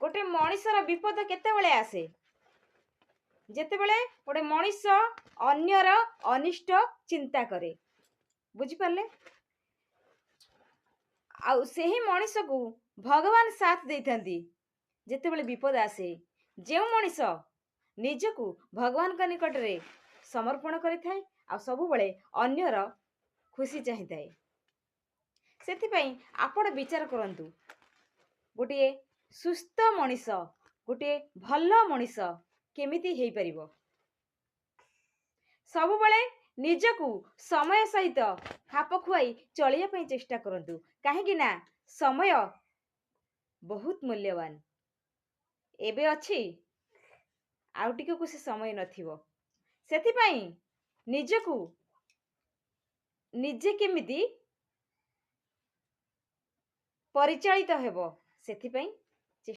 गोटे मनीषर विपद केतेबेले आसे जेतेबेले गोटे मनीष अन्यर अनिष्ट चिंता करे बुझी पारले आउ सेही मनीष को भगवान साथ देथंती जेतेबेले विपद आसे जे मनीष निजको भगवान का निकट रे समर्पण करिथाय आ सब बेले अन्यर खुशी चाहिए सेथिपाई आपण विचार करंतु गोटे सुस्थ मनीष गोटे भल मनीष केमिति हेई परिबो सब बेले निजको समय सहित खाप खुआई चलिया पई चेष्टा करंतु काहेकि ना समय बहुत मूल्यवान एबे अछि आउ टिके को से समय नथिबो सेथिपाई निजको निजे केमिति परिचालित हेबो सेथिपाई